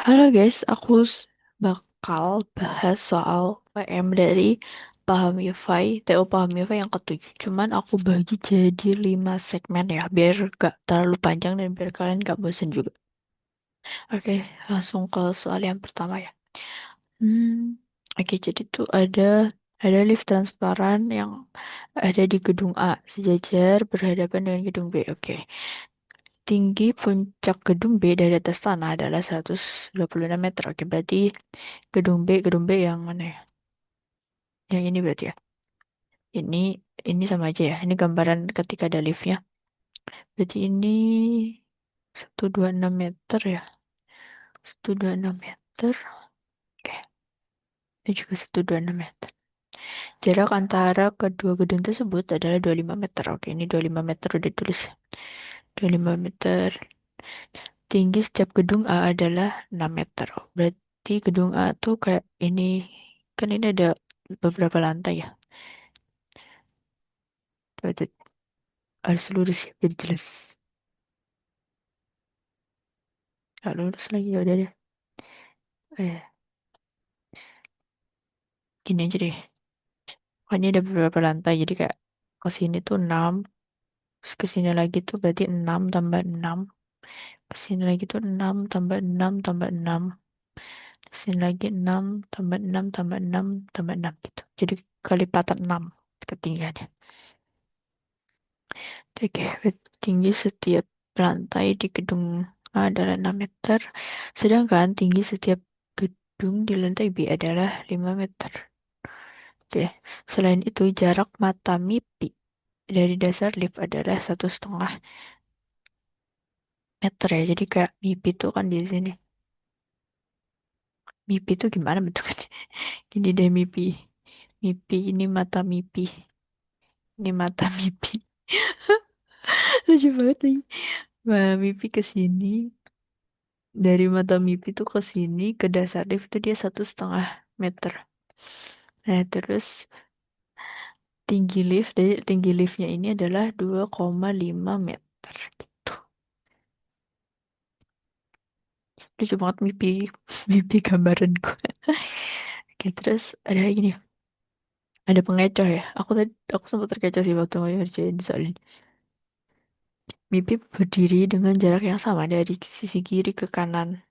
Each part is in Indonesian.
Halo guys, bakal bahas soal PM dari Paham Yifai, TO Paham Yifai yang ketujuh. Cuman aku bagi jadi 5 segmen ya, biar gak terlalu panjang dan biar kalian gak bosan juga. Oke, langsung ke soal yang pertama ya. Oke, jadi tuh ada lift transparan yang ada di gedung A, sejajar berhadapan dengan gedung B. Oke. Tinggi puncak gedung B dari atas tanah adalah 126 meter. Oke, berarti gedung B yang mana ya? Yang ini berarti ya. Ini ini sama aja ya. Ini gambaran ketika ada liftnya. Berarti ini 126 meter ya. 126 meter. Oke, ini juga 126 meter. Jarak antara kedua gedung tersebut adalah 25 meter. Oke, ini 25 meter udah tulis. 25 meter. Tinggi setiap gedung A adalah 6 meter. Berarti gedung A tuh kayak ini. Kan ini ada beberapa lantai ya. Berarti harus lurus ya, biar jelas. Gak lurus lagi, ya udah deh. Eh, gini aja deh. Pokoknya ada beberapa lantai. Jadi kayak ke sini tuh 6. Terus ke sini lagi tuh berarti 6 tambah 6. Ke sini lagi tuh 6 tambah 6 tambah 6. Ke sini lagi 6 tambah 6 tambah 6 tambah 6 gitu. Jadi kelipatan 6 ketinggiannya. Oke, tinggi setiap lantai di gedung A adalah 6 meter, sedangkan tinggi setiap gedung di lantai B adalah 5 meter. Oke, selain itu jarak mata MIPI dari dasar lift adalah 1,5 meter ya. Jadi kayak MIPI itu kan di sini. MIPI itu gimana bentuknya? Gini deh MIPI. MIPI ini mata MIPI. Ini mata MIPI. Lucu banget nih. Nah, MIPI ke sini. Dari mata MIPI tuh ke sini ke dasar lift tuh dia 1,5 meter. Nah, terus tinggi liftnya ini adalah 2,5 meter gitu. Lucu banget MIPI, MIPI gambaranku. Oke, terus ada lagi nih. Ada pengecoh ya. Aku sempat terkecoh sih waktu ngerjain soal ini. MIPI berdiri dengan jarak yang sama dari sisi kiri ke kanan.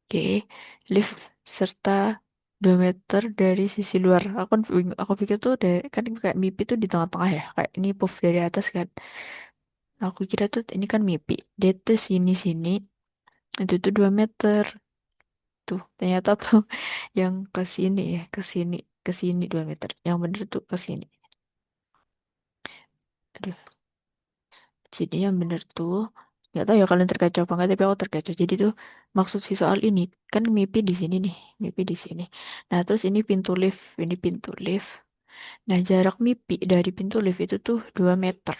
Oke, lift serta 2 meter dari sisi luar. Aku pikir tuh kan kayak MIPI tuh di tengah-tengah ya. Kayak ini puff dari atas kan. Nah, aku kira tuh ini kan MIPI. Dia tuh sini-sini. Itu tuh 2 meter. Tuh, ternyata tuh yang ke sini ya. Ke sini 2 meter. Yang bener tuh ke sini. Aduh, jadi yang bener tuh. Nggak tahu ya kalian terkecoh apa enggak. Tapi aku terkecoh. Jadi tuh maksud si soal ini. Kan MIPI di sini nih. MIPI di sini. Nah, terus ini pintu lift. Ini pintu lift. Nah, jarak MIPI dari pintu lift itu tuh 2 meter.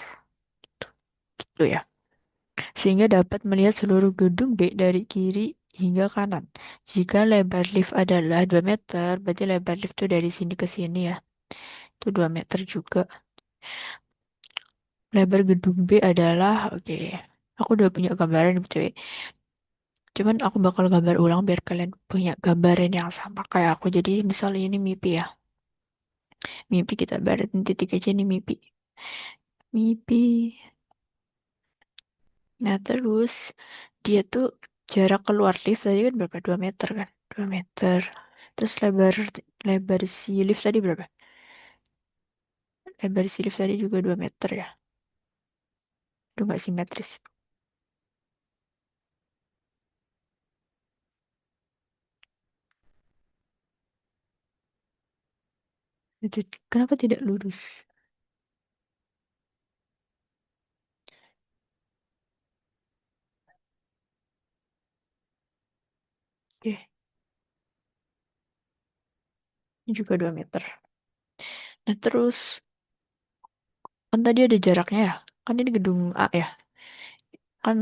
Gitu ya. Sehingga dapat melihat seluruh gedung B dari kiri hingga kanan. Jika lebar lift adalah 2 meter, berarti lebar lift itu dari sini ke sini ya. Itu 2 meter juga. Lebar gedung B adalah, oke. Aku udah punya gambaran nih, BTW. Cuman aku bakal gambar ulang biar kalian punya gambaran yang sama kayak aku. Jadi misalnya ini mimpi ya. Mimpi kita baratin titik aja nih mimpi. Mimpi. Nah, terus dia tuh jarak keluar lift tadi kan berapa? 2 meter kan? 2 meter. Terus lebar si lift tadi berapa? Lebar si lift tadi juga 2 meter ya. Itu nggak simetris. Itu kenapa tidak lurus? Oke, ini juga 2 meter. Nah, terus kan tadi ada jaraknya ya. Kan ini gedung A ya. Kan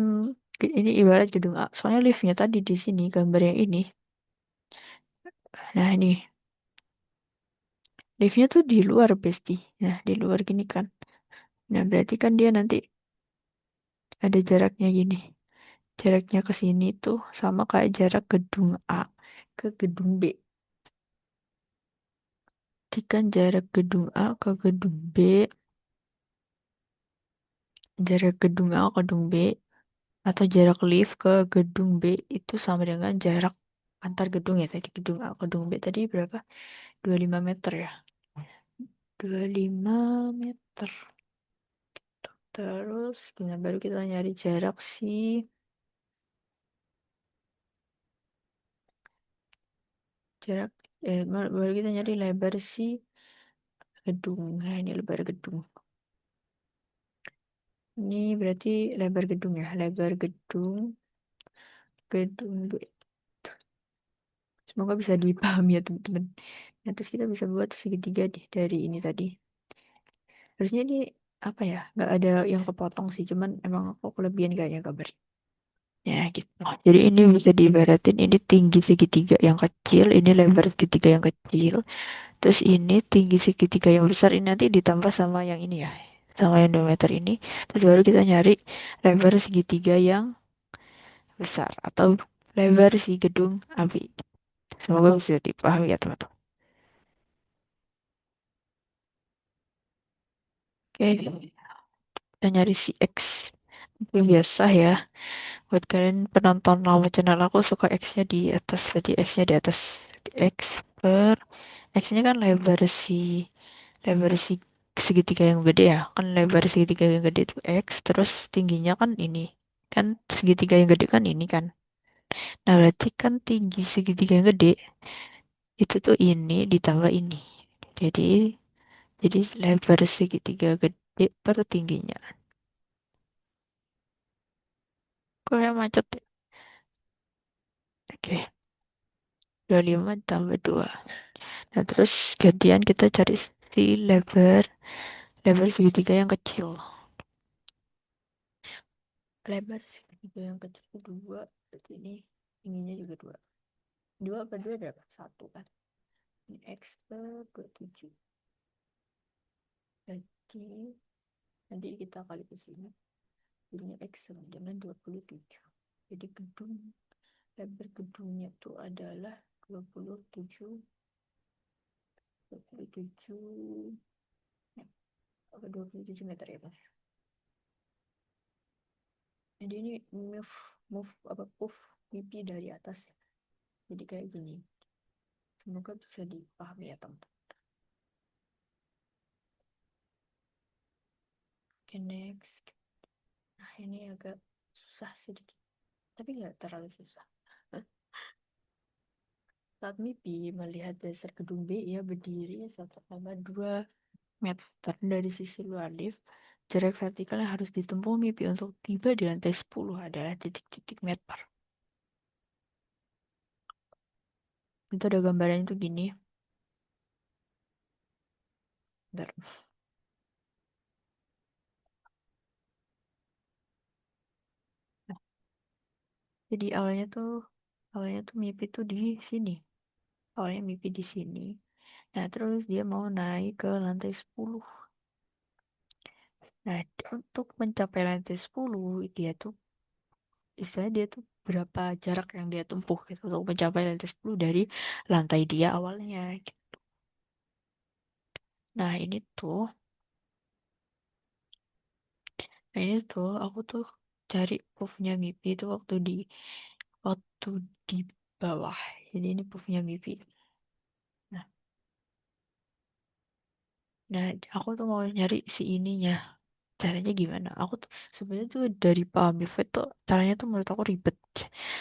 ini ibarat gedung A. Soalnya liftnya tadi di sini gambar yang ini. Nah, ini liftnya tuh di luar Besti. Nah, di luar gini kan. Nah, berarti kan dia nanti ada jaraknya gini. Jaraknya ke sini tuh sama kayak jarak gedung A ke gedung B. Jika jarak gedung A ke gedung B, jarak gedung A ke gedung B, atau jarak lift ke gedung B itu sama dengan jarak antar gedung ya tadi. Gedung A ke gedung B tadi berapa? 25 meter ya. 25 meter. Terus, kemudian baru kita nyari jarak jarak, baru kita nyari lebar si gedung. Nah, ini lebar gedung. Ini berarti lebar gedung ya, lebar gedung, gedung B. Semoga bisa dipahami ya teman-teman. Nah, terus kita bisa buat segitiga deh dari ini tadi. Harusnya ini apa ya? Nggak ada yang kepotong sih, cuman emang aku kelebihan kayaknya gambar. Ya gitu. Jadi ini bisa diibaratin ini tinggi segitiga yang kecil, ini lebar segitiga yang kecil. Terus ini tinggi segitiga yang besar ini nanti ditambah sama yang ini ya. Sama yang 2 meter ini. Terus baru kita nyari lebar segitiga yang besar atau lebar si gedung ABI. Semoga bisa dipahami ya teman-teman. Oke, kita nyari si X. Itu biasa ya. Buat kalian penonton lama channel aku suka X-nya di atas. Berarti X-nya di atas. X per X-nya kan lebar si segitiga yang gede ya. Kan lebar segitiga yang gede itu X. Terus tingginya kan ini. Kan segitiga yang gede kan ini kan. Nah berarti kan tinggi segitiga yang gede itu tuh ini ditambah ini. Jadi jadi lebar segitiga gede per tingginya. Kok yang macet ya? Oke, 25 tambah 2. Nah, terus gantian kita cari si lebar segitiga yang kecil. Lebar segitiga yang kecil itu 2, berarti ini tingginya juga 2. 2 per 2 berapa? 1 kan. Ini X per 27. Jadi nanti kita kali ke sini. Jadinya X sama dengan 27. Jadi lebar gedungnya itu adalah 27, 27, ya, 27 meter ya Bang. Jadi ini move apa puff pipi dari atas ya. Jadi kayak gini. Semoga bisa dipahami ya teman-teman. Oke, next. Nah, ini agak susah sedikit. Tapi nggak terlalu susah. Saat mimpi melihat dasar gedung B, ia berdiri 1,2 meter dari sisi luar lift. Jarak vertikal yang harus ditempuh mimpi untuk tiba di lantai 10 adalah titik-titik meter. Itu ada gambarannya tuh gini. Bentar. Nah, jadi awalnya tuh mimpi tuh di sini. Awalnya mimpi di sini. Nah, terus dia mau naik ke lantai 10. Nah, untuk mencapai lantai 10, dia tuh istilahnya dia tuh berapa jarak yang dia tempuh gitu untuk mencapai lantai 10 dari lantai dia awalnya gitu. Nah, ini tuh aku tuh cari proofnya MIPI itu waktu di bawah. Jadi ini proofnya MIPI. Nah, nah aku tuh mau nyari si ininya. Caranya gimana? Aku tuh sebenarnya tuh dari paham MIPI tuh caranya tuh menurut aku ribet.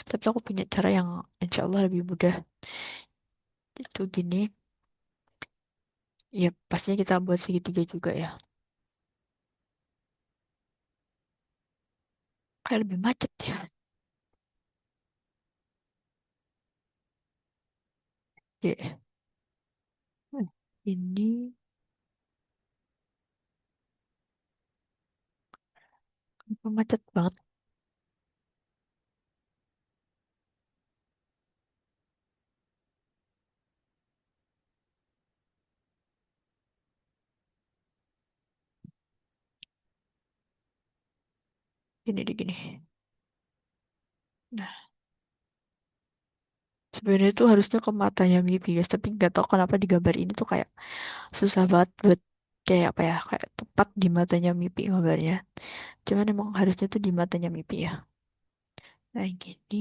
Tapi aku punya cara yang insya Allah lebih mudah. Itu gini, ya pastinya kita buat segitiga juga ya. Kayak lebih macet ya. Ya, ini macet banget. Gini deh gini. Nah, sebenarnya tuh harusnya ke matanya mimpi guys, tapi nggak tahu kenapa di gambar ini tuh kayak susah banget buat kayak apa ya, kayak tepat di matanya mimpi gambarnya. Cuman emang harusnya tuh di matanya mimpi ya. Nah, gini.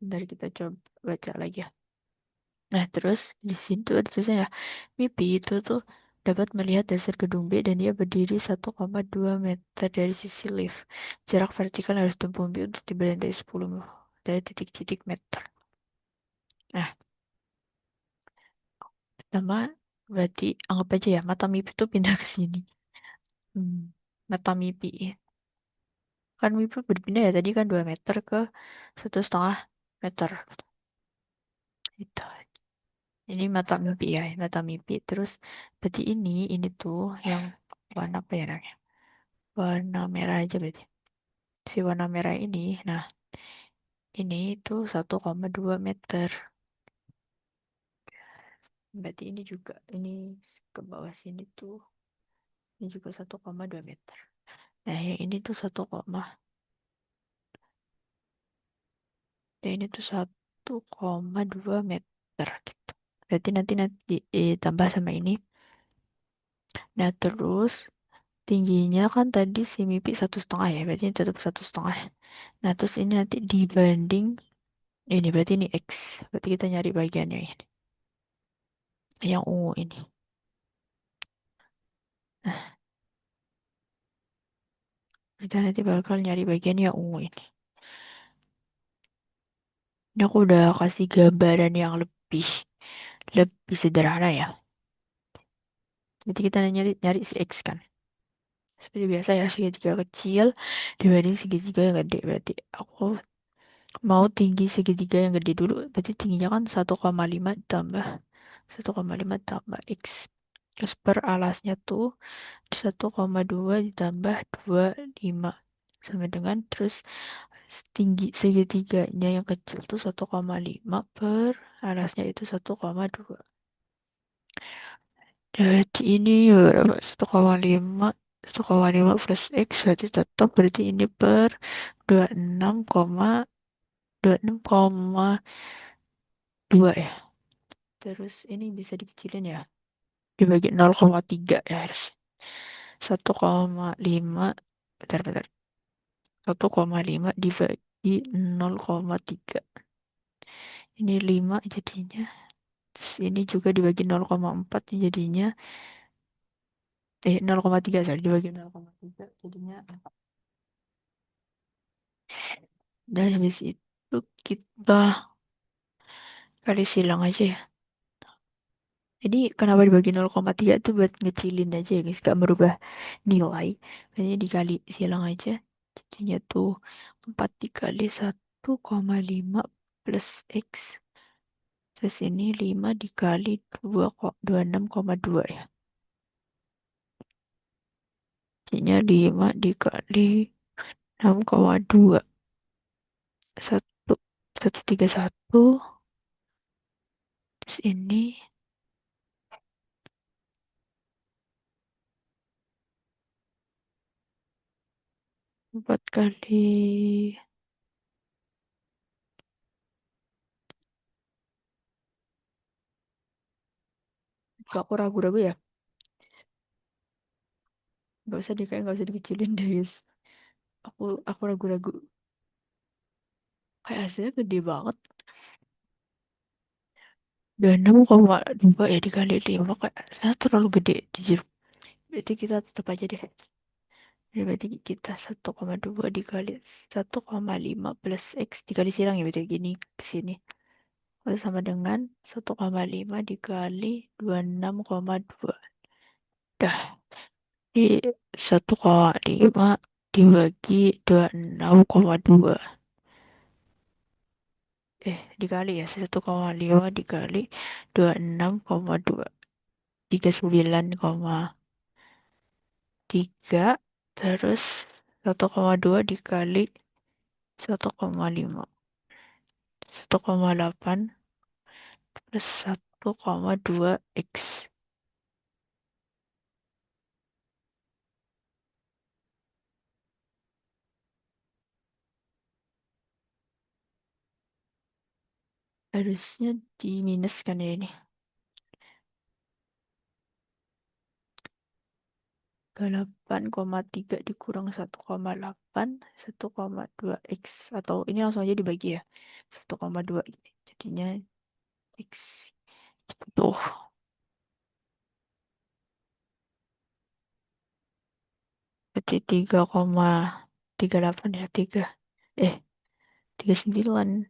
Bentar kita coba baca lagi ya. Nah, terus di sini tuh ada tulisannya ya, mimpi itu tuh dapat melihat dasar gedung B dan dia berdiri 1,2 meter dari sisi lift. Jarak vertikal harus tempuh B untuk tiba dari 10 dari titik-titik meter. Nah, pertama berarti anggap aja ya mata mimpi itu pindah ke sini. Hmm, mata mimpi. Kan mimpi berpindah ya tadi kan 2 meter ke 1,5 meter. Itu. Ini mata mimpi ya, mata mimpi. Terus berarti ini tuh yang warna apa ya namanya? Warna merah aja berarti. Si warna merah ini, nah ini tuh 1,2 meter. Berarti ini juga, ini ke bawah sini tuh, ini juga 1,2 meter. Nah yang ini tuh 1,2 gitu. Berarti nanti ditambah sama ini. Nah terus tingginya kan tadi si mimpi 1,5 ya, berarti ini tetap 1,5. Nah terus ini nanti dibanding ini berarti ini X. Berarti kita nyari bagiannya ini. Yang ungu ini. Nah, kita nanti bakal nyari bagian yang ungu ini. Ini aku udah kasih gambaran yang lebih lebih sederhana ya. Jadi kita nyari nyari si X kan. Seperti biasa ya segitiga kecil dibanding segitiga yang gede. Berarti aku mau tinggi segitiga yang gede dulu. Berarti tingginya kan 1,5 tambah 1,5 tambah X. Terus per alasnya tuh 1,2 ditambah 25 sama dengan terus tinggi segitiganya yang kecil tuh 1,5 per alasnya itu 1,2. Berarti ini berapa? 1,5 1,5 plus X berarti ini per 26,2 ya. Terus ini bisa dikecilin ya. Dibagi 0,3 ya harus. 1,5 bentar. 1,5 dibagi 0,3. Ini 5 jadinya. Terus ini juga dibagi 0,4 jadinya 0,3 sorry dibagi 0,3 jadinya 4. Dan habis itu kita kali silang aja ya. Jadi kenapa dibagi 0,3 itu buat ngecilin aja ya guys, gak merubah nilai. Jadi dikali silang aja. Jadinya tuh 4 dikali 1,5 plus X. Terus ini 5 dikali 2 kok 26,2 ya. Jadinya 5 dikali 6,2. 1,131. Terus ini 4 kali. Kok aku ragu-ragu ya. Gak usah dikecilin deh guys. Aku ragu-ragu. Kayak hasilnya gede banget. 26,2 ya dikali 5 kayak saya terlalu gede jujur. Berarti kita tetap aja deh. Berarti kita 1,2 dikali 1,5 plus X dikali silang ya berarti gini ke sini. Itu sama dengan 1,5 dikali 26,2. Dah, di 1,5 dibagi 26,2. Dikali ya 1,5 dikali 26,2. 39,3 terus 1,2 dikali 1,5. 1,8 plus 1,2 X. Harusnya di minus kan ya ini. 8,3 dikurang 1,8, 1,2 X. Atau ini langsung aja dibagi ya. 1,2 ini. Jadinya X. Tuh. Berarti 3,38 ya. 3. 39.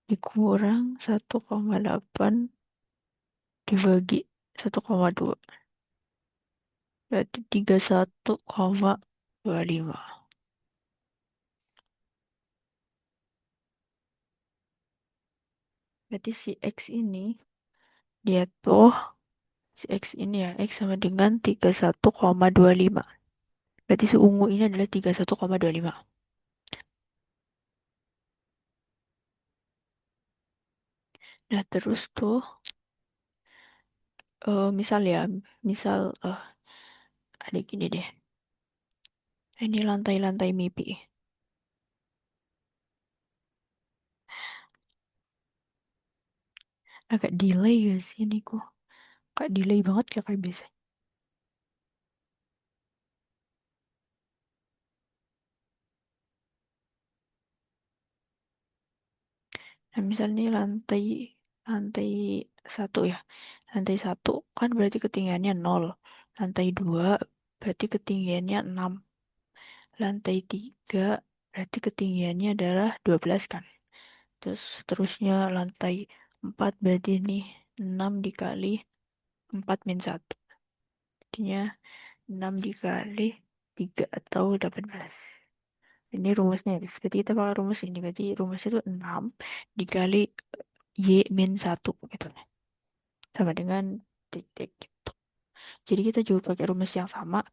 Dikurang 1,8 dibagi 1,2. Berarti 31,25. Berarti si X ini, dia tuh, si X ini ya, X sama dengan 31,25. Berarti si ungu ini adalah 31,25. Nah, terus tuh, misal ya, misal, ada gini deh. Ini lantai-lantai mimpi. Agak delay gak sih ini kok? Kayak delay banget ya kayak biasa. Nah, misalnya lantai lantai satu ya. Lantai satu kan berarti ketinggiannya 0. Lantai 2 berarti ketinggiannya 6. Lantai 3 berarti ketinggiannya adalah 12 kan. Terus seterusnya lantai 4 berarti ini 6 dikali 4 min 1. Jadinya 6 dikali 3 atau 18. Ini rumusnya guys. Berarti kita pakai rumus ini. Berarti rumusnya itu 6 dikali Y min 1 gitu. Sama dengan titik gitu. Jadi kita juga pakai rumus yang sama.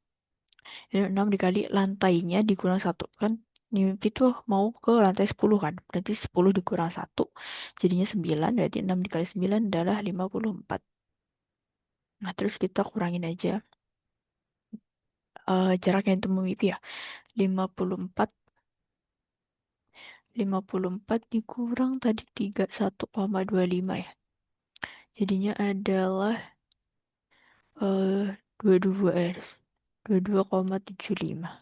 Jadi 6 dikali lantainya dikurang satu kan. Mimpi tuh mau ke lantai 10 kan. Berarti 10 dikurang satu. Jadinya 9. Berarti 6 dikali 9 adalah 54. Nah terus kita kurangin aja jarak yang temu mimpi ya. 54. 54 dikurang tadi 31,25 ya. Jadinya adalah 22 22,75.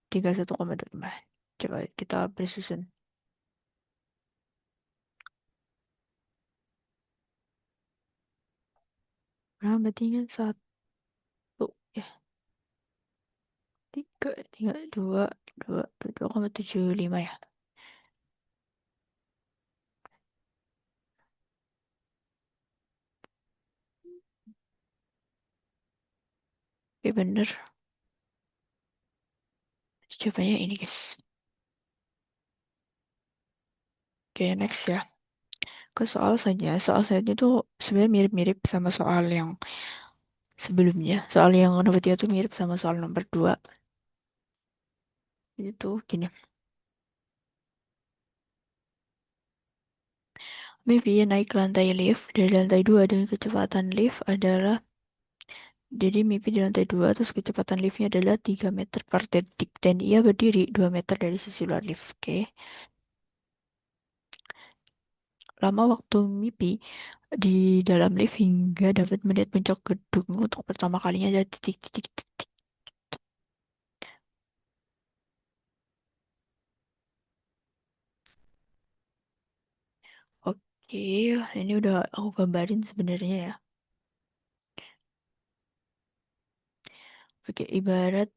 31,25. Coba kita bersusun. Nah, berarti kan satu ya. Tiga, tiga, dua koma tujuh lima ya. Oke, bener. Jawabannya ini, guys. Oke, next ya. Ke soal saja. Soal saya itu sebenarnya mirip-mirip sama soal yang sebelumnya. Soal yang nomor 3 itu mirip sama soal nomor 2. Itu gini. Maybe naik ke lantai lift dari lantai 2 dengan kecepatan lift adalah jadi mimpi di lantai 2 terus kecepatan liftnya adalah 3 meter per detik dan ia berdiri 2 meter dari sisi luar lift. Oke. Lama waktu mimpi di dalam lift hingga dapat melihat puncak gedung untuk pertama kalinya ada titik-titik. Oke, ini udah aku gambarin sebenarnya ya. Oke, ibarat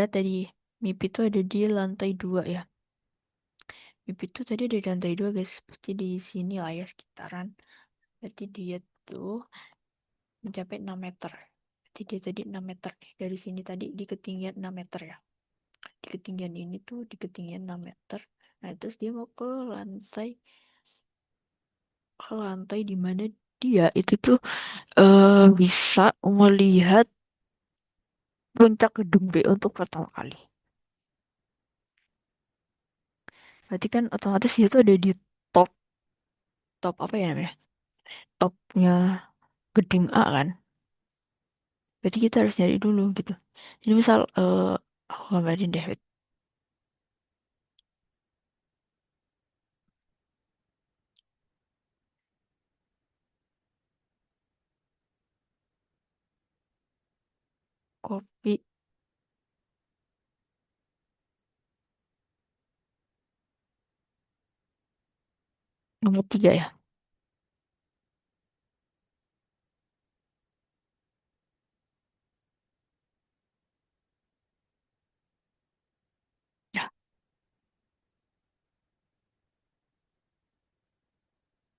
tadi mimpi itu ada di lantai 2 ya. Mimpi itu tadi ada di lantai 2 guys, seperti di sini lah ya sekitaran. Berarti dia tuh mencapai 6 meter. Jadi dia tadi 6 meter nih. Dari sini tadi di ketinggian 6 meter ya. Di ketinggian ini tuh di ketinggian 6 meter. Nah, terus dia mau ke lantai di mana dia itu tuh bisa melihat puncak gedung B untuk pertama kali. Berarti kan otomatis dia tuh ada di top top apa ya namanya? Topnya gedung A kan. Berarti kita harus nyari dulu gitu. Jadi misal aku gambarin deh, wait. Kopi nomor 3 ya. Ya,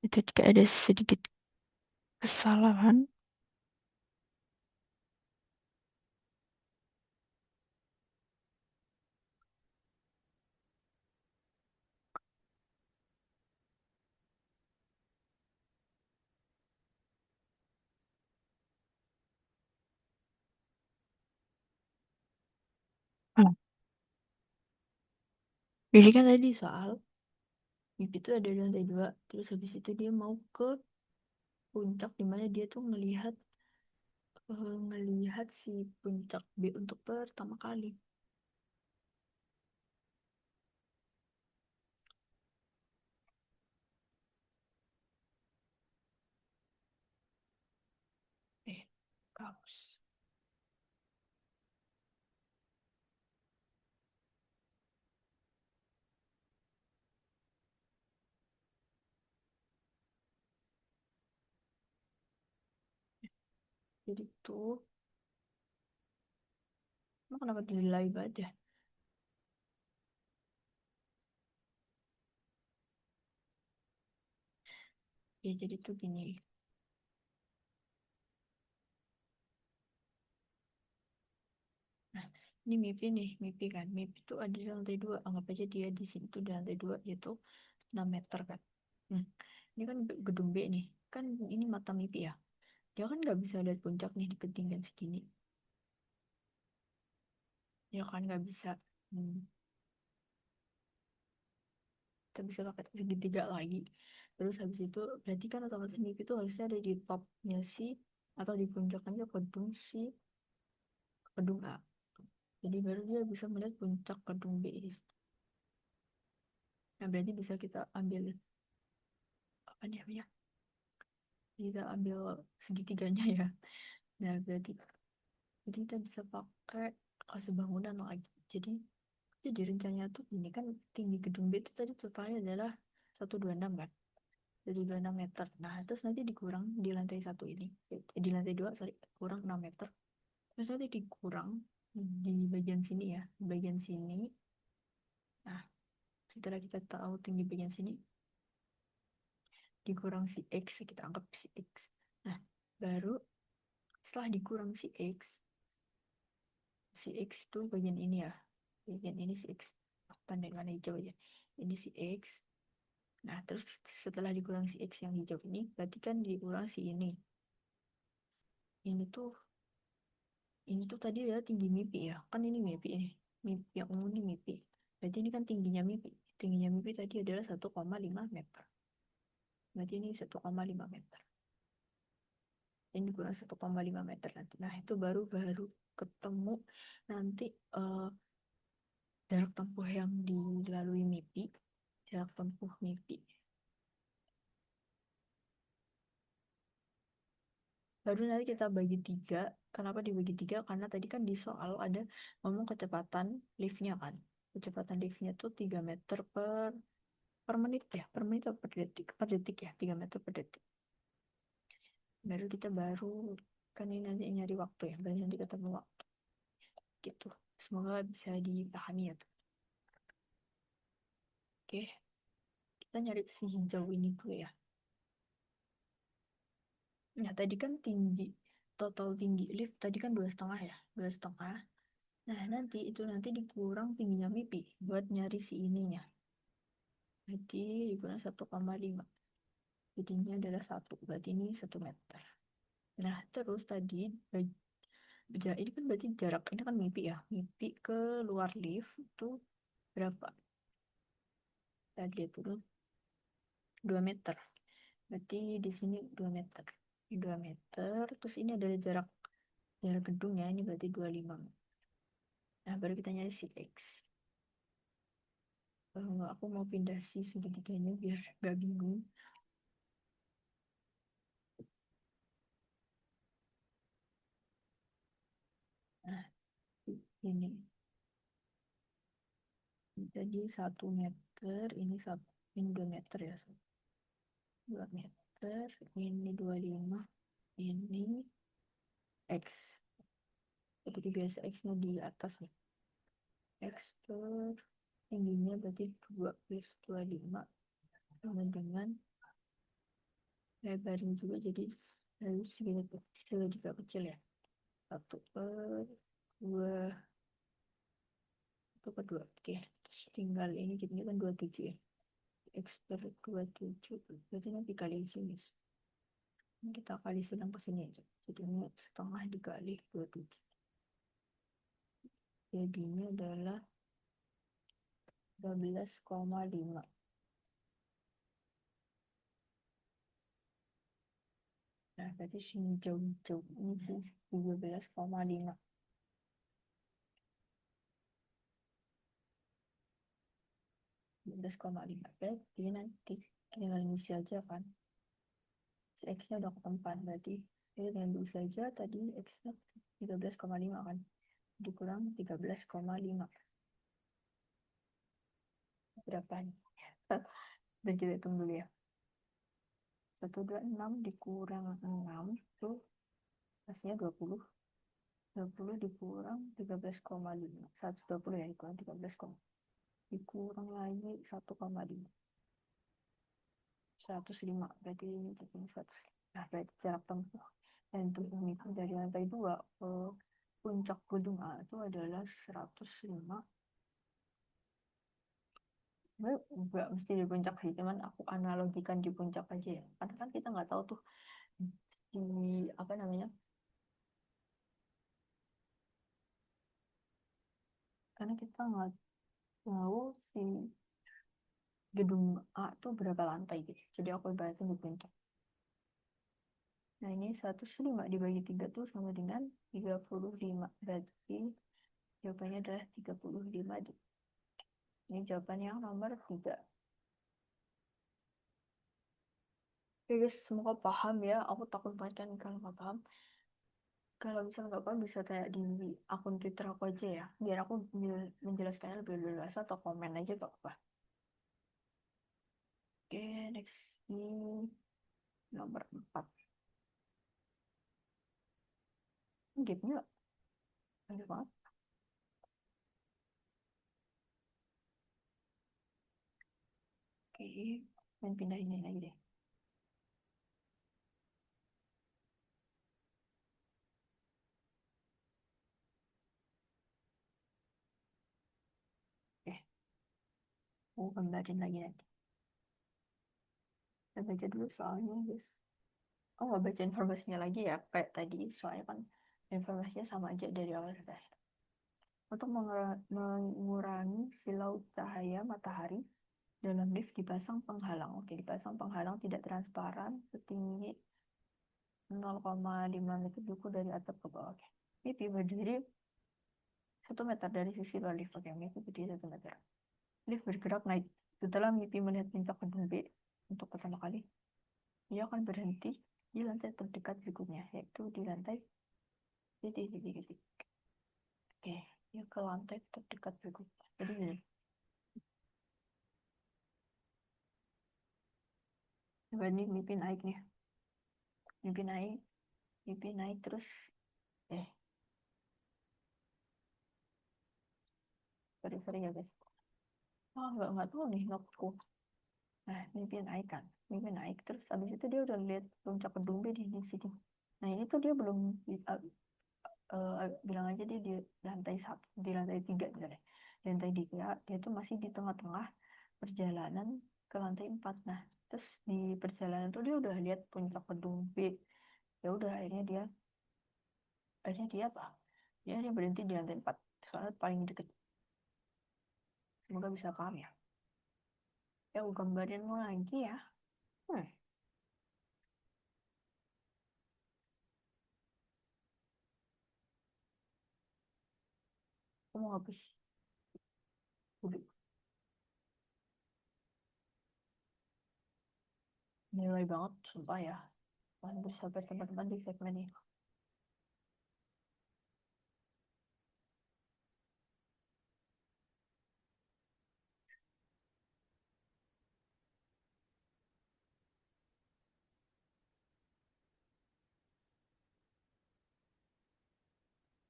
itu juga ada sedikit kesalahan. Hmm. Jadi kan tadi soal mimpi itu ada di lantai 2, terus habis itu dia mau ke puncak di mana dia tuh ngelihat si puncak B untuk pertama kali. Eh, kaos. Jadi tuh, emang kenapa di live aja? Ya jadi tuh gini. Nah, ini mimpi nih, mimpi kan. Mimpi tuh ada di lantai 2. Anggap aja dia di sini tuh di lantai 2, yaitu 6 meter kan. Hmm. Ini kan gedung B nih. Kan ini mata mimpi ya. Dia kan nggak bisa lihat puncak nih di ketinggian segini. Ya kan nggak bisa. Hmm. Kita bisa pakai segitiga lagi. Terus habis itu berarti kan otomatis mimpi itu harusnya ada di topnya si atau di puncaknya gedung A. Jadi baru dia bisa melihat puncak gedung B. Nah berarti bisa kita ambil apa namanya? Kita ambil segitiganya ya. Nah berarti kita bisa pakai kasih bangunan lagi. Jadi rencananya tuh ini kan tinggi gedung B itu tadi totalnya adalah 126 kan. 126 meter. Nah, terus nanti dikurang di lantai satu ini. Di lantai dua, sorry, kurang 6 meter. Terus nanti dikurang di bagian sini ya. Di bagian sini. Nah, setelah kita tahu tinggi bagian sini, dikurang si X, kita anggap si X. Nah, baru setelah dikurang si X tuh bagian ini ya. Bagian ini si X. Aku tanda warna hijau aja. Ini si X. Nah, terus setelah dikurang si X yang hijau ini, berarti kan dikurang si ini. Ini tuh tadi adalah tinggi mimpi ya. Kan ini mimpi ini. Mimpi yang umum ini mimpi. Berarti ini kan tingginya mimpi. Tingginya mimpi tadi adalah 1,5 meter. Berarti ini 1,5 meter. Ini kurang 1,5 meter nanti. Nah, itu baru ketemu nanti jarak tempuh yang dilalui mimpi. Jarak tempuh mimpi. Baru nanti kita bagi tiga. Kenapa dibagi tiga? Karena tadi kan di soal ada ngomong kecepatan liftnya kan. Kecepatan liftnya tuh 3 meter per menit ya. Per menit atau per detik ya. 3 meter per detik. Baru kan ini nanti nyari waktu ya. Baru nanti ketemu waktu. Gitu. Semoga bisa dipahami ya. Oke. Kita nyari si hijau ini dulu ya. Nah tadi kan tinggi. total tinggi lift tadi kan 2,5 ya, 2,5. Nah, nanti dikurang tingginya MIPI buat nyari si ininya. Berarti dikurang 1,5. Jadi ini adalah 1, berarti ini 1 meter. Nah, terus tadi ini kan berarti jarak ini kan MIPI ya. MIPI ke luar lift itu berapa? Tadi itu 2 meter. Berarti di sini 2 meter. Ini 2 meter. Terus ini adalah jarak jarak gedung ya. Ini berarti 25. Nah, baru kita nyari si X. Kalau nggak, aku mau pindah si segitiganya biar nggak bingung. Nah, ini. Jadi 1 meter, ini 2 meter ya. 2 meter, ini 25, ini X. Seperti biasa X-nya di atas nih. X per tingginya berarti 2 plus 25 sama dengan lebarnya juga jadi harus segini juga kecil ya. 1/2, 1/2. Oke, terus tinggal ini jadinya kan 27 ya. X per 27 berarti nanti kali sini. Ini kita kali sedang ke sini aja. Jadi ini setengah dikali 27. Jadinya adalah 12,5. Nah, berarti sini jauh-jauh ini 12,5. 12,5. Berarti nanti tinggal isi aja kan. X-nya udah ketempat. Berarti kita tinggal diisi aja tadi X-nya 13,5 kan. Dikurang 13,5. Berapa nih? Dan kita hitung dulu ya. 126 dikurang 6 itu hasilnya 20. 20 dikurang 13,5. 120 ya, dikurang 13, dikurang lagi 1,5. 105. Berarti ini 100. Nah, berarti jarak tempuh dan ini dari lantai 2 ke puncak gedung A itu adalah 105. Nggak mesti di puncak sih, cuman aku analogikan di puncak aja ya. Karena kan kita nggak tahu tuh di apa namanya, karena kita nggak tahu si gedung A tuh berapa lantai gitu. Jadi aku ibaratnya di puncak. Nah, ini 105 dibagi 3 tuh sama dengan 35. Berarti jawabannya adalah 35. Ini jawaban yang nomor 3. Oke guys, semoga paham ya. Aku takut banget kan kalau nggak paham. Kalau misalnya nggak paham bisa tanya di akun Twitter aku aja ya. Biar aku menjelaskannya lebih luas atau komen aja gak apa-apa. Oke, next ini nomor 4. Gamenya banyak banget. Oke, main pindah ini lagi deh. Oke, aku gambarin lagi nanti. Kita baca dulu soalnya guys. Oh, nggak baca informasinya lagi ya, kayak tadi. Soalnya kan informasinya sama aja dari awal sampai akhir. Untuk mengurangi silau cahaya matahari, dalam lift dipasang penghalang. Oke, dipasang penghalang tidak transparan setinggi 0,5 meter diukur dari atap ke bawah. Oke. MIPI berdiri 1 meter dari sisi luar lift. Oke, MIPI berdiri 1 meter. Lift bergerak naik. Setelah MIPI melihat puncak gedung B untuk pertama kali, ia akan berhenti di lantai terdekat berikutnya, yaitu di lantai titik. Oke, dia ke lantai terdekat berikutnya. Jadi gini, coba nih MIPI naik nih. MIPI naik, MIPI naik terus, eh, sorry ya guys. Nggak tahu nih notku. Nah, mimpi naik kan, mimpi naik terus abis itu dia udah lihat puncak gedung B di sini. Nah ini tuh dia belum bilang aja dia di lantai satu, di lantai tiga misalnya. Di lantai tiga dia tuh masih di tengah-tengah perjalanan ke lantai empat. Nah terus di perjalanan tuh dia udah lihat puncak gedung B. Ya udah akhirnya dia apa? Dia berhenti di lantai empat soalnya paling deket. Semoga bisa paham ya. Ya aku gambarin mau lagi ya. Hmm, aku mau habis udah nilai banget sumpah ya. Kalian bersabar teman-teman di segmen ini.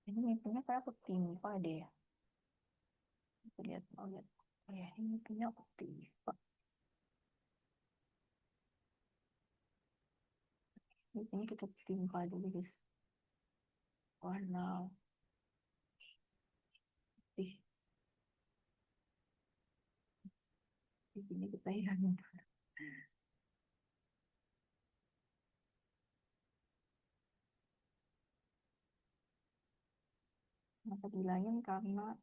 Ini mimpinya kayak aku timpa deh ya. Aku lihat mau lihat. Oh ya, ini mimpinya aku timpa. Mimpinya kita timpa dulu guys. Warna putih. Di sini kita hilangin. Kenapa dihilangin? Karena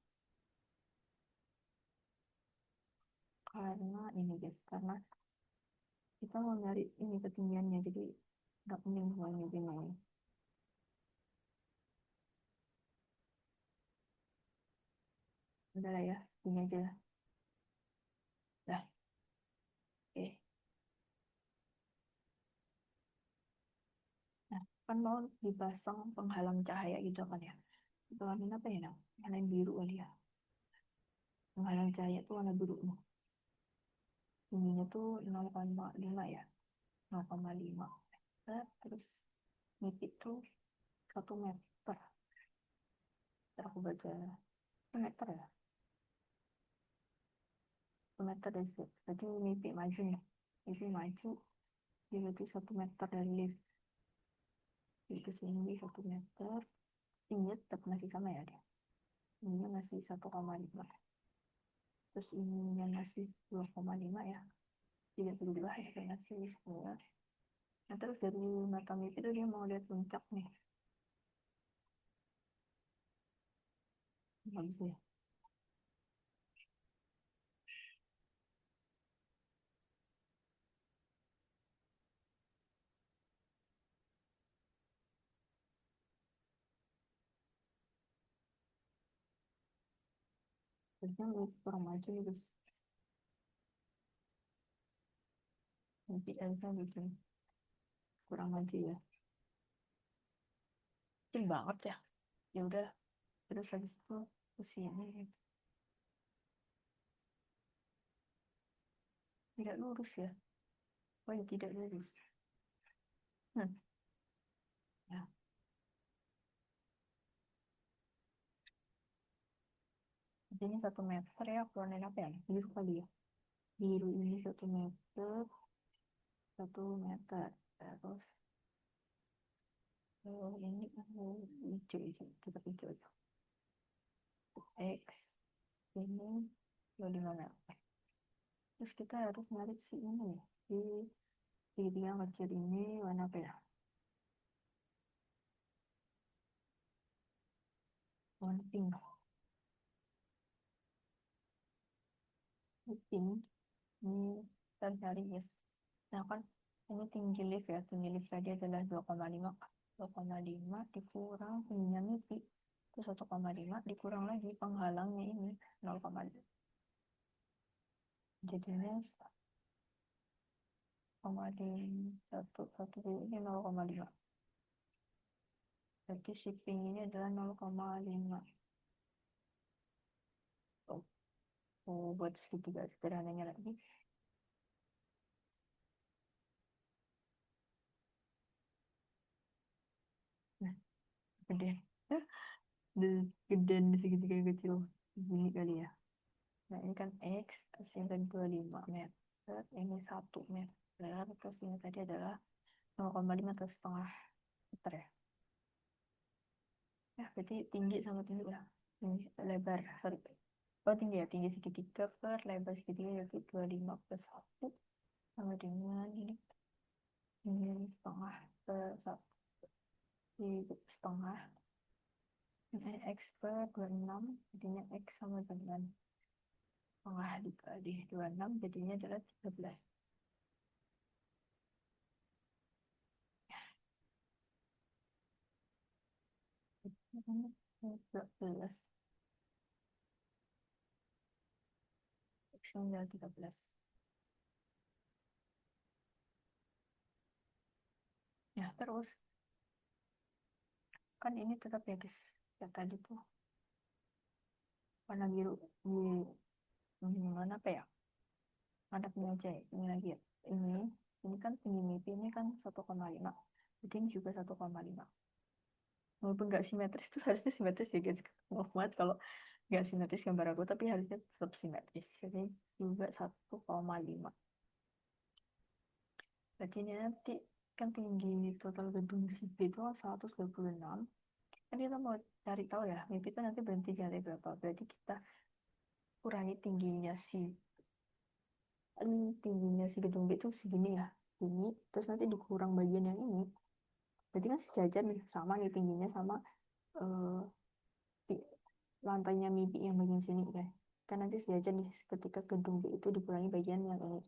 ini guys. Karena kita mau nyari ini ketinggiannya. Jadi nggak penting semuanya mimpinya ini. Udah lah ya. Ini aja lah. Dah. Oke. Nah, kan mau dipasang penghalang cahaya gitu kan ya. Itu warna apa ya? Nah? Warna biru kali ya. Penghalang cahaya tuh warna biru. Nah, tingginya tuh 0,5 ya. 0,5 meter. Terus nipis tuh 1 meter. Ntar aku baca 1 meter ya. 1 meter dari situ. Jadi mimpi maju nih. Mimpi maju. Dia berarti 1 meter dari lift. Jadi kesini 1 meter. Tingginya tetap masih sama ya dia. Ininya masih 1,5. Terus ininya masih 2,5 ya. Tidak berubah ya. Masih 10. Nah terus dari mata mimpi itu dia mau lihat puncak nih. Bagus ya. Terusnya kurang maju nih guys. Mimpi Elsa bikin kurang maju ya. Kecil banget ya. Ya udah. Terus habis itu ke sini. Tidak lurus ya. Oh ya tidak lurus. Hmm. Ya. Jadi 1 meter ya. Warnain apa ya? Biru kali ya. Biru ini 1 meter. 1 meter. Terus ini hijau hijau. Tetap hijau hijau. X ini 25 meter. Terus kita harus narik si ini nih. Di segitiga kecil ini warna apa ya? Warna pink. Ini pink. Ini kita cari guys. Nah kan ini tinggi lift ya. Tinggi lift tadi adalah 2,5. 2,5 dikurang tingginya miti. Itu 1,5 dikurang lagi penghalangnya ini 0,5. Jadinya 1,1 ini 0,5. Jadi shipping ini adalah 0,5. Oh, oh, buat segitiga sederhananya lagi. Nah, gede. Gedean segitiga yang kecil. Gini kali ya. Nah, ini kan X, terus yang tadi 25 meter, ini 1 meter, terus ini tadi adalah 0,5 atau setengah meter ya. berarti tinggi sama tinggi ya. Tinggi, lebar, sorry. Oh tinggi ya, tinggi segitiga per lebar segitiga yaitu 25 plus 1 sama dengan ini setengah per 1 setengah. Ini X per 26 jadinya X sama dengan setengah dikali 26 jadinya adalah 13. Ini 13. X sama dengan 13. Ya, terus kan ini tetap ya guys. Ya tadi tuh warna biru di mana apa ya? Hadapnya aja ya. Ini lagi ya. Ini kan tinggi MIPI ini kan 1,5. Jadi ini juga 1,5. Walaupun nggak simetris itu harusnya simetris ya guys. Maaf banget kalau nggak simetris gambar aku, tapi harusnya tetap simetris. Jadi juga 1,5. Jadi ini nanti kan tinggi total gedung CP itu 126. Kan kita mau cari tahu ya, MIPI itu nanti berhenti di lantai berapa. Berarti kita kurangi tingginya si gedung B itu segini ya. Ini, terus nanti dikurang bagian yang ini. Berarti kan sejajar nih, sama nih tingginya sama eh, lantainya MIPI yang bagian sini kan. Kan nanti sejajar nih ketika gedung B itu dikurangi bagian yang ini.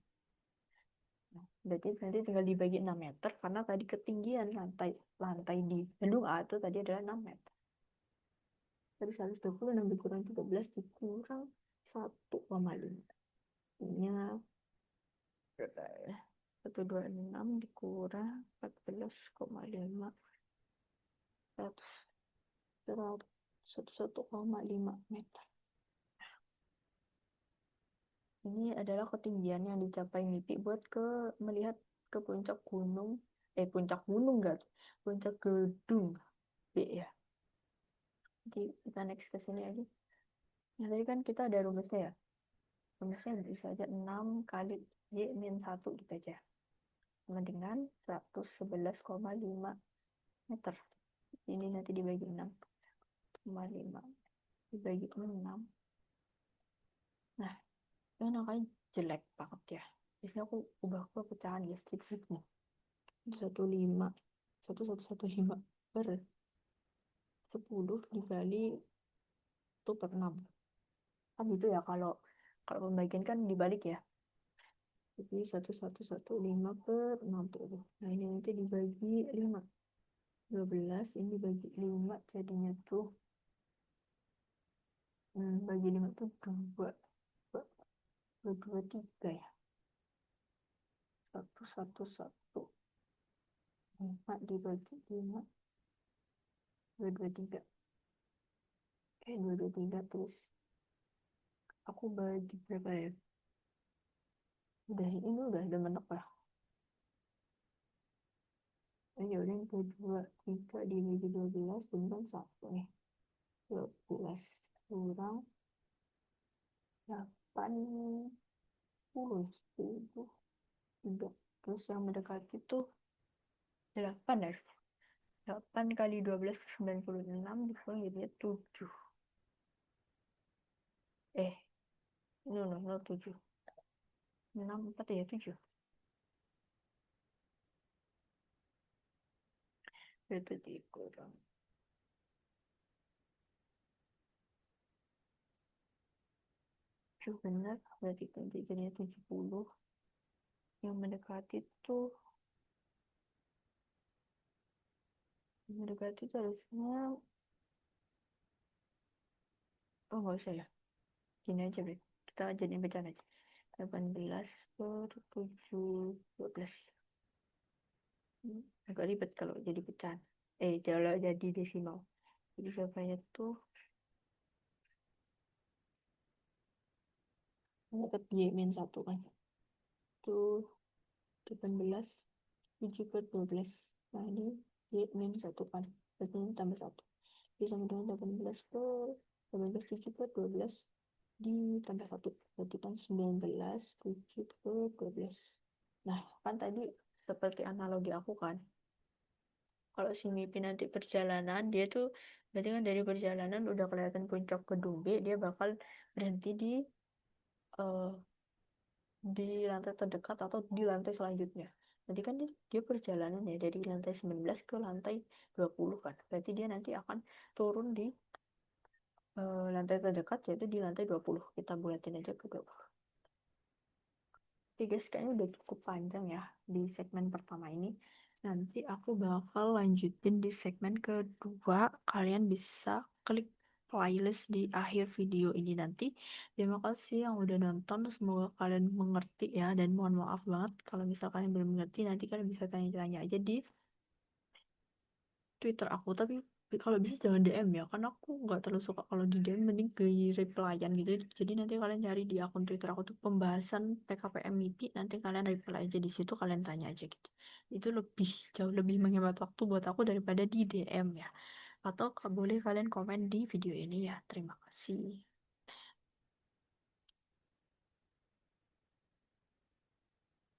Nah, berarti nanti tinggal dibagi 6 meter karena tadi ketinggian lantai lantai di gedung A itu tadi adalah 6 meter. Tadi 126 dikurang 13 dikurang 1,5. Ini 126 dikurang 14,5 1,5 meter. Ini adalah ketinggian yang dicapai MIPI buat melihat ke puncak gunung enggak, puncak gedung B ya. Jadi kita next ke sini aja. Nah tadi kan kita ada rumusnya ya. Rumusnya bisa aja 6 kali Y min 1 gitu aja. Sama dengan 111,5 meter. Ini nanti dibagi 6,5 dibagi 6. Nah, ini angkanya jelek banget ya. Biasanya aku ubah ke pecahan ya, sedikitnya. 1115 per 10 dikali 1 per 6. Kan gitu ya, kalau kalau pembagian kan dibalik ya. Jadi 1115 per 60. Nah, ini nanti dibagi 5. 12 ini dibagi 5 jadinya tuh bagi 5 tuh 2 2 3 ya. 1 1 1 5 dibagi 5 2 3. Oke, 2 3 terus aku bagi berapa ya? Udah mentok lah. Ya udah, 2 3 dibagi 12 bintang 1 nih. 12 kurang 8 10 10 3. Terus yang mendekati tuh 8 ya. 8 kali 12 96 dikurang jadinya 7. No 7. 6 4 ya 7. Itu dikurang 7 benar, berarti nanti jadinya 70. Yang mendekati tuh harusnya, oh nggak usah ya, gini aja deh, kita jadiin pecahan aja. 18 per 7 12. Agak ribet kalau jadi pecahan, kalau jadi desimal. Jadi jawabannya tuh dapat Y min 1 kan, tuh 18 7 per 12. Nah ini Y min 1 kan, berarti ini tambah 1 jadi sama dengan 18 per 18 7 per 12 ditambah 1 berarti kan 19 7 per 12. Nah kan tadi seperti analogi aku kan, kalau si MIPI nanti perjalanan dia tuh Berarti kan dari perjalanan udah kelihatan puncak Gedung B, dia bakal berhenti eh, di lantai terdekat atau di lantai selanjutnya. Nanti kan dia perjalanan ya dari lantai 19 ke lantai 20 kan. Berarti dia nanti akan turun di lantai terdekat yaitu di lantai 20. Kita buatin aja ke 20. Oke guys, kayaknya udah cukup panjang ya di segmen pertama ini. Nanti aku bakal lanjutin di segmen kedua. Kalian bisa klik playlist di akhir video ini nanti. Terima kasih yang udah nonton. Semoga kalian mengerti ya. Dan mohon maaf banget kalau misalkan kalian belum mengerti. Nanti kalian bisa tanya-tanya aja di Twitter aku. Tapi kalau bisa jangan DM ya. Karena aku nggak terlalu suka kalau di DM. Mending ke replyan gitu. Jadi nanti kalian cari di akun Twitter aku tuh pembahasan PKPM MIPI. Nanti kalian reply aja di situ. Kalian tanya aja gitu. Itu lebih jauh lebih menghemat waktu buat aku daripada di DM ya. Atau boleh kalian komen di video ini ya. Terima kasih.